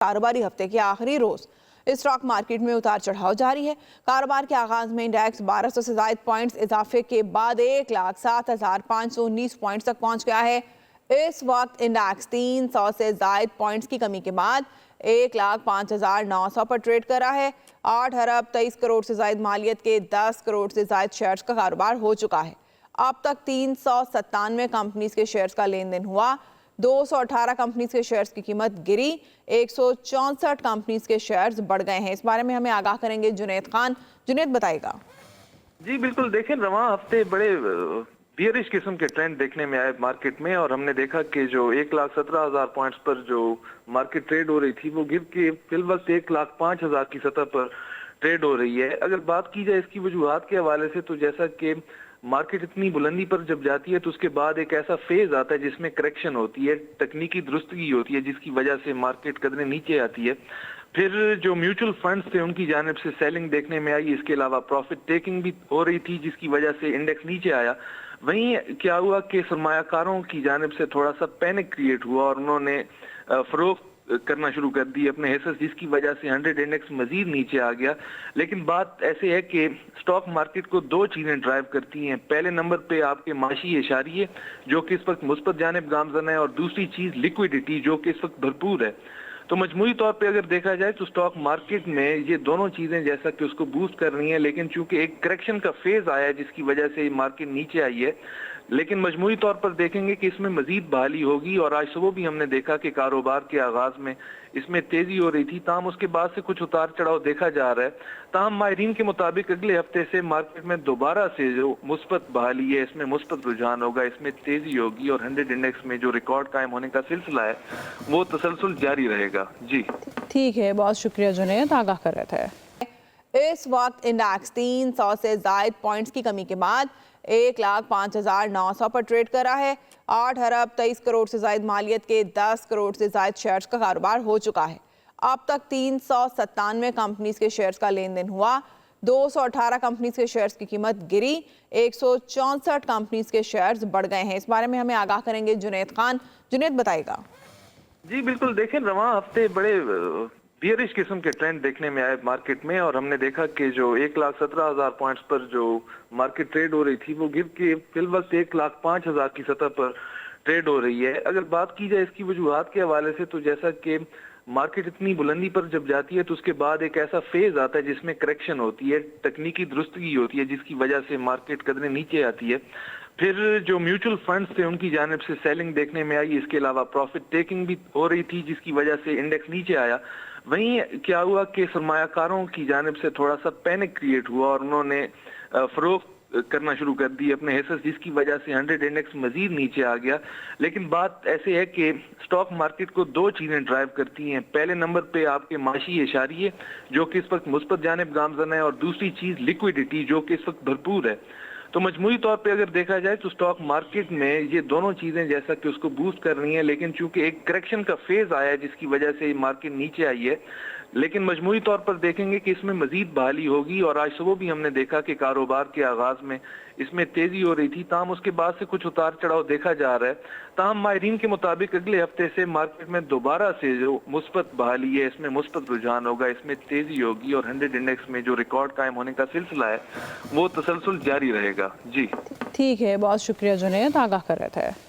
कारोबारी हफ्ते के आखिरी रोज स्टॉक मार्केट में उतार चढ़ाव जारी है। कारोबार के आगाज में इंडेक्स 1200 से ज्यादा पॉइंट्स इजाफे के बाद 1,07,519 पॉइंट्स तक पहुंच गया है। इस वक्त इंडेक्स 300 से ज्यादा पॉइंट्स की कमी के बाद 1,05,900 पर ट्रेड कर रहा है। 8 अरब 23 करोड़ से ज्यादा मालियत के 10 करोड़ से ज्यादा शेयर्स का कारोबार हो चुका है। अब तक 397 कंपनीज के शेयर्स का लेन देन हुआ। 218 कंपनीज के शेयर्स की कीमत गिरी, 164 कंपनीज के शेयर्स बढ़ गए हैं। इस बारे में हमें आगाह करेंगे जुनैद खान। जुनैद बताएगा। जी बिल्कुल, देखें रवां हफ्ते बड़े बियरिश किस्म के ट्रेंड देखने में आए मार्केट में, और हमने देखा कि जो 1,17,000 पॉइंट्स पर जो मार्केट ट्रेड हो रही थी वो गिर के फिल वक्त 1,05,000 की सतह पर ट्रेड हो रही है। अगर बात की जाए इसकी वजूहात के हवाले से, तो जैसा कि मार्केट इतनी बुलंदी पर जब जाती है तो उसके बाद एक ऐसा फेज आता है जिसमें करेक्शन होती है, तकनीकी दुरुस्तगी होती है, जिसकी वजह से मार्केट कदरें नीचे आती है। फिर जो म्यूचुअल फंड्स थे उनकी जानिब से सेलिंग देखने में आई, इसके अलावा प्रॉफिट टेकिंग भी हो रही थी जिसकी वजह से इंडेक्स नीचे आया। वहीं क्या हुआ कि सरमायाकारों की जानिब से थोड़ा सा पैनिक क्रिएट हुआ और उन्होंने फरोख्त करना शुरू कर दी अपने हिस्से, जिसकी वजह से 100 इंडेक्स मजीद नीचे आ गया। लेकिन बात ऐसे है कि स्टॉक मार्केट को दो चीजें ड्राइव करती हैं। पहले नंबर पे आपके माशी इशारिये जो कि इस वक्त मुस्बत जानिब गामजन है, और दूसरी चीज लिक्विडिटी जो कि इस वक्त भरपूर है। तो मजमूई तौर पे अगर देखा जाए तो स्टॉक मार्केट में ये दोनों चीजें जैसा कि उसको बूस्ट कर रही हैं, लेकिन चूंकि एक करेक्शन का फेज आया है जिसकी वजह से ये मार्केट नीचे आई है। लेकिन मजमूई तौर पर देखेंगे कि इसमें मजीद बहाली होगी, और आज सुबह भी हमने देखा कि कारोबार के आगाज में इसमें तेजी हो रही थी, ताहम उसके बाद से कुछ उतार चढ़ाव देखा जा रहा है। ताहम माहिरीन के मुताबिक अगले हफ्ते से मार्केट में दोबारा से जो मुस्बत बहाली है, इसमें मुस्बत रुझान होगा, इसमें तेजी होगी, और 100 इंडेक्स में जो रिकॉर्ड कायम होने का सिलसिला है वो तसलसल जारी रहेगा। जी ठीक है, बहुत शुक्रिया जुनैद, आगाह कर रहे थे। इस वक्त इंडेक्स 300 से ज्यादा पॉइंट्स की कमी के बाद 1,05,900 पर ट्रेड कर रहा है। 8 अरब 23 करोड़ से ज्यादा मालियत के 10 करोड़ से ज्यादा शेयर्स का कारोबार हो चुका है। अब तक 397 कंपनीज के शेयर्स का लेन देन हुआ। 218 कंपनीज के शेयर्स की कीमत गिरी, 164 कंपनीज के शेयर्स बढ़ गए हैं। इस बारे में हमें आगाह करेंगे जुनैद खान। जुनैद बताएगा। जी बिल्कुल, देखें रवां हफ्ते बड़े बियरिश किस्म के ट्रेंड देखने में आए मार्केट में, और हमने देखा कि जो 1,17,000 पॉइंट्स पर जो मार्केट ट्रेड हो रही थी वो गिर के फिल वक्त 1,05,000 की सतह पर ट्रेड हो रही है। अगर बात की जाए इसकी वजूहात के हवाले से, तो जैसा कि मार्केट इतनी बुलंदी पर जब जाती है तो उसके बाद एक ऐसा फेज आता है जिसमें करेक्शन होती है, तकनीकी दुरुस्तगी होती है, जिसकी वजह से मार्केट कदरें नीचे आती है। फिर जो म्यूचुअल फंड्स थे उनकी जानिब से सेलिंग देखने में आई, इसके अलावा प्रॉफिट टेकिंग भी हो रही थी जिसकी वजह से इंडेक्स नीचे आया। वहीं क्या हुआ कि सरमायाकारों की जानिब से थोड़ा सा पैनिक क्रिएट हुआ और उन्होंने फरोख्त करना शुरू कर दी अपने हिस्से, जिसकी वजह से 100 इंडेक्स मजीद नीचे आ गया। लेकिन बात ऐसे है कि स्टॉक मार्केट को दो चीजें ड्राइव करती हैं। पहले नंबर पे आपके माशी इशारिये जो कि इस वक्त मुस्बत जानिब गामजन है, और दूसरी चीज लिक्विडिटी जो कि इस वक्त भरपूर है। तो मजमूई तौर पे अगर देखा जाए तो स्टॉक मार्केट में ये दोनों चीजें जैसा कि उसको बूस्ट कर रही हैं, लेकिन चूंकि एक करेक्शन का फेज आया है जिसकी वजह से मार्केट नीचे आई है। लेकिन मजमूई तौर पर देखेंगे कि इसमें मजीद बहाली होगी, और आज सुबह भी हमने देखा कि कारोबार के आगाज में इसमें तेजी हो रही थी, ताहम उसके बाद से कुछ उतार चढ़ाव देखा जा रहा है। ताहम माहिरीन के मुताबिक अगले हफ्ते से मार्केट में दोबारा से जो मुस्बत बहाली है, इसमें मुस्बत रुझान होगा, इसमें तेजी होगी, और 100 इंडेक्स में जो रिकॉर्ड कायम होने का सिलसिला है वो तसलसल जारी रहेगा। जी ठीक है, बहुत शुक्रिया जुनैद, आगाह कर रहे थे।